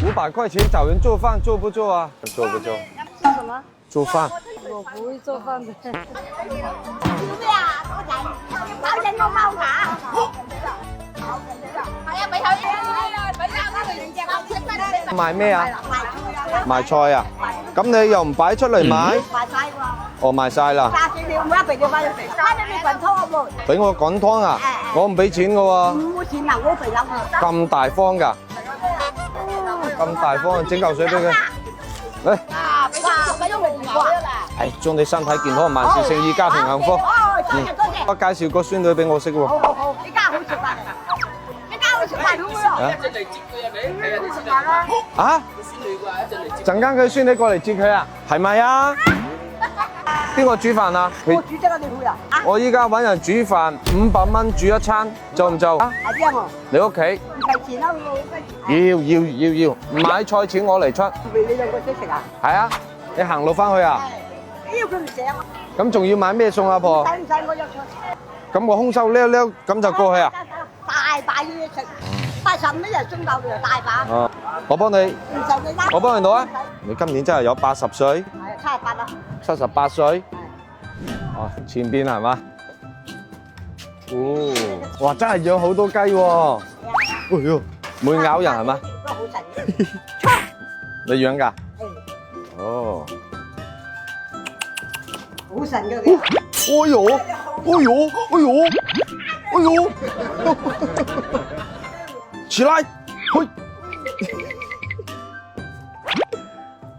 500塊錢找人做飯，做不做啊？做不做？做什麼？做飯。我不會做飯的。做咩啊？包人個貓牙。係啊，咪有嘢，咪啱啱佢隻貓。賣咩啊？賣菜啊？咁你又唔擺出嚟賣？賣晒喎。哦，賣晒啦。炸住你唔好俾你翻嚟，翻你滾湯好冇？俾我滾湯啊？我唔俾錢㗎喎。唔錢啊，我肥諗。咁大方㗎？咁大方，整嚿水俾佢。嚟。啊！哇！咪都冇咬啦。係，祝你身體健康，萬事勝意，家庭幸福。哦，多謝多謝。我介紹個孫女俾我識喎。好好好，你家好食飯，你家好食飯好唔好？一陣嚟接佢啊！你係啊，食飯啦。啊？先女啩，一陣嚟接。陣間佢孫女過嚟接佢啊？係咪啊？邊個煮飯啊？我煮啫，你會啊？我依家揾人煮飯，500蚊煮一餐，做唔做？係啲啊，你屋企？唔計錢啦，要，買菜錢我嚟出。你兩個識食啊？係啊，你行路翻去啊？妖佢唔醒啊！咁仲要買咩餸啊，婆？使唔使我約出？咁我空手溜溜咁就過去啊？大把嘢食，85日中豆又大把。哦，我幫你，唔受你啦。我幫你攞啊！你今年真係有80歲係78啦。 ，78歲。哦，前邊係嘛？哦，哇，真係養好多雞喎！哎呦，唔會咬人係嘛？都好神。你養㗎？誒，哦。好神㗎佢。哎呦！起來，去！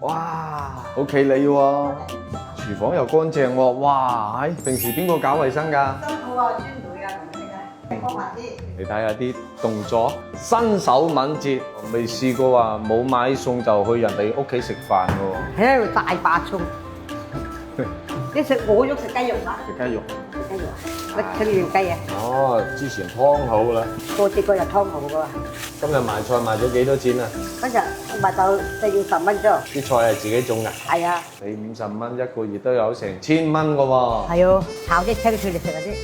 哇，好企理喎，廚房又乾淨喎，哇！平時邊個搞衞生㗎？辛苦啊，孫女啊，同你啊，幫下啲。你睇下啲動作，身手敏捷，未試過話冇買餸就去人哋屋企食飯喎。喺度大把餸。你食我肉食雞肉啊？食雞肉。食雞肉啊？乜清完雞啊？哦，之前湯好啦，過節嗰日湯好㗎喎。今日賣菜賣咗幾多錢啊？嗰日賣到410蚊啫。啲菜係自己種㗎。係啊。你50蚊一個月都有成1000蚊㗎喎。係喎，炒啲青菜嚟食嗰啲。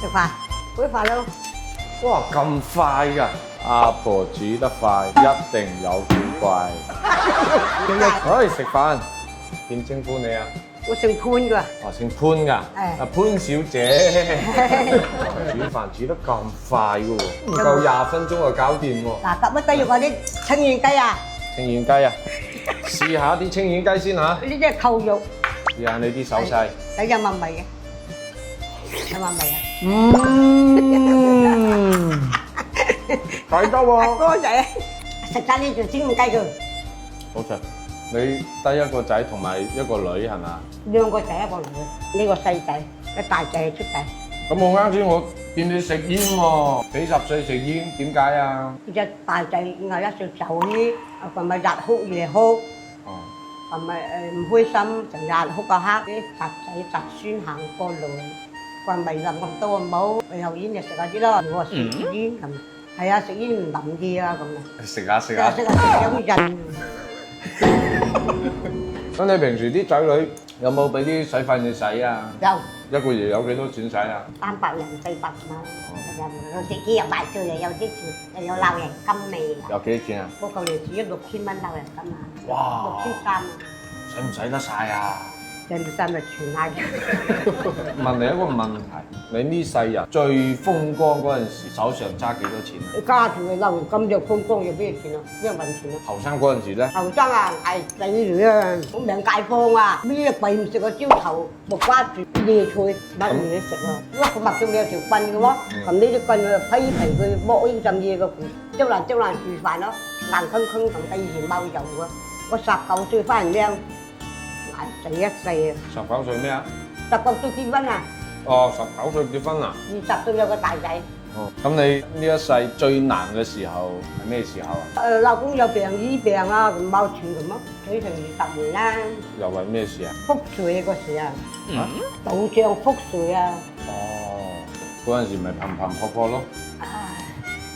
食飯，攰飯咯。哇，咁快㗎！阿婆煮得快，一定有古怪。可食飯，點稱呼你啊？我姓潘㗎。哦，姓潘㗎。阿潘小姐。煮飯煮得咁快㗎喎，唔夠20分鐘就搞掂喎。嗱，揼乜雞肉嗰啲清遠雞啊？清遠雞啊！試下啲清遠雞先嚇。呢啲係扣肉。試下你啲手勢。有冇味嘅？有冇味啊？睇得喎。哥仔食晒呢條清遠雞㗎。好食。你得一個仔同埋一個女係嘛？2個仔一個女，呢個細仔，個大仔係出世。咁我啱先我見你食煙喎，幾十歲食煙，點解啊？呢隻大仔51歲走呢，佢咪日哭夜哭，佢咪唔開心，成日哭個黑，啲侄仔侄孫行過路，佢咪飲咁多冇，後煙就食下啲咯。我話食煙咁，係啊，食煙唔諗啲啊咁啊。食下食下。食下有癮。咁你平時啲仔女有冇俾啲水費你使啊？有。一個月有幾多錢使啊？300人400蚊，有自己又買咗又有啲錢，又有鬧人金味。有幾多錢啊？我舊年煮咗6000蚊鬧人金啊。哇！ 6300啊。使唔使得晒啊？掟唔掟咪全嗌嘅。問你一個問題，你呢世人最風光嗰陣時，手上揸幾多錢啊？加住佢留咁就風光要咩錢啊？咩揾錢啊？後生嗰陣時咧，後生啊，係死嚟啊！好命街坊啊，咩鬼唔食個朝頭木瓜住椰菜，乜嘢食啊？哇！佢麥中有條棍嘅喎，咁呢啲棍佢批皮佢剝呢陣嘢個，朝蘭煮飯咯，硬坑坑同以前冇油嘅。我19歲翻嚟靚，捱死一世啊19歲咩啊？ ！19歲結婚啊哦，19歲結婚啊？ ，20歲有個大仔。哦，咁你呢一世最難嘅時候係咩時候啊？老公有病醫病啊，咁冇錢咁咯，死成20年啦。又為咩事啊？覆水嗰時啊，賭仗覆水啊，哦，嗰陣時咪頻頻撲撲咯。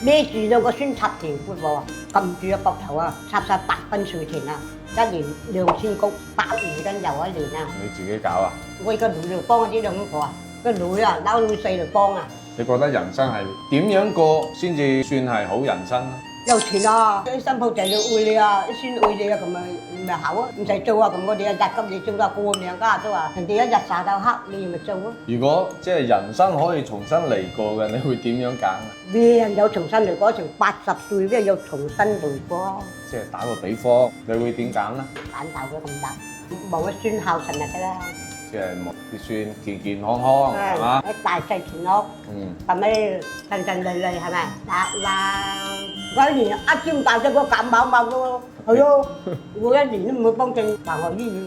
孭住兩個孫插田闊喎，撳住個膊頭啊，插晒8分水田啊，一年2000谷，120斤油一年啊！你自己搞啊？我個女就幫我啲兩個啊，個女啊撈女婿就幫啊，你覺得人生係點樣過先至算係好人生咧？有錢啊，啲新抱仔就愛你啊，啲孫愛你啊，咁咪好啊，唔使做啊，咁我哋日今年做到過命家都話，人哋一日曬到黑，你咪做咯。如果即係人生可以重新嚟過嘅，你會點樣揀啊？咩人有重新嚟過？成80歲邊有重新嚟過？即係打個比方，你會點揀咧？揀頭佢咁大，冇乜孫孝順就得啦。即係望啲孫健健康康，係嘛？一大細全屋，咁咪順順利利係咪？得啦！嗰一年一朝大隻個感冒冇喎，係咯，我一年都唔會幫襯辦學醫院。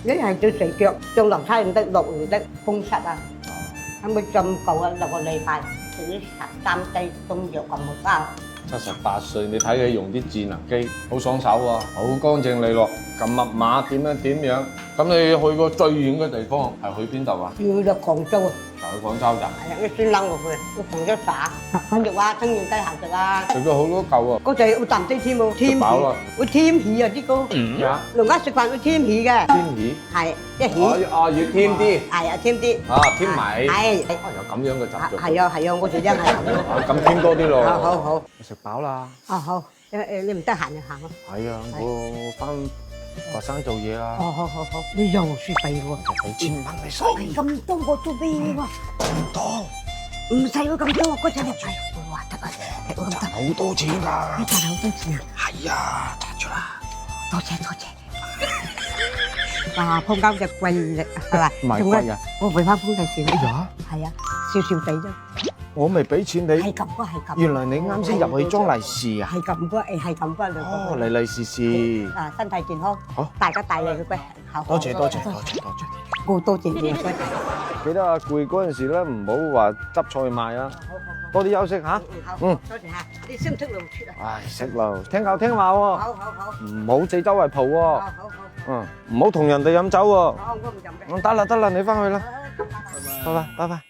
一係對肥腳，上樓梯唔得，落唔得，風濕啊，咁咪浸夠啊6個禮拜，食啲13劑中藥咁好包。 78歲，你睇佢用啲智能機，好爽手喎，好乾淨利落，撳密碼點樣？咁你去過最遠嘅地方係去邊度啊？要去廣州啊！就去廣州咋？係啊，啲孫攆落去，我廣州耍，跟住話春園雞下食啊！食咗好多嚿喎。嗰陣好啖啲添喎，添飽啦會添喜啊啲糕，咩啊？農家食飯會添喜嘅，添喜？係即係喜，要添啲。係啊添啲，添米。係有咁樣嘅習俗。係啊，我哋真係咁樣。咁添多啲咯。好，我食飽啦。哦好，你唔得閒就行咯。係啊，我翻佛山做嘢啦。好，你又雪費喎，俾錢蚊你使。咁多我都俾喎，咁多？唔使喎咁多，嗰陣你費，哇得啊，咁得。好多錢㗎。你賺好多錢啊！係啊，賺咗啦。多謝。哇，碰啱隻貴力係咪？唔係貴啊，我俾翻封利是你。哎呀，係啊，少地啫。我未俾錢你。係咁嘅，係咁。原來你啱先入去裝利是啊？係咁嘅，係咁嘅兩個。哦，利是是。啊，身體健康。好，大家大利嘅龜。好。多謝。我多謝你啊，龜。記得啊，攰嗰陣時咧，唔好話執菜賣啊，好。多啲休息嚇。多謝嚇。你識唔識路出啊？唉，識路，聽教聽話喎。好。唔好四周圍蒲喎。好。唔好同人哋飲酒喎。好，我唔飲嘅。得啦，你翻去啦。拜拜。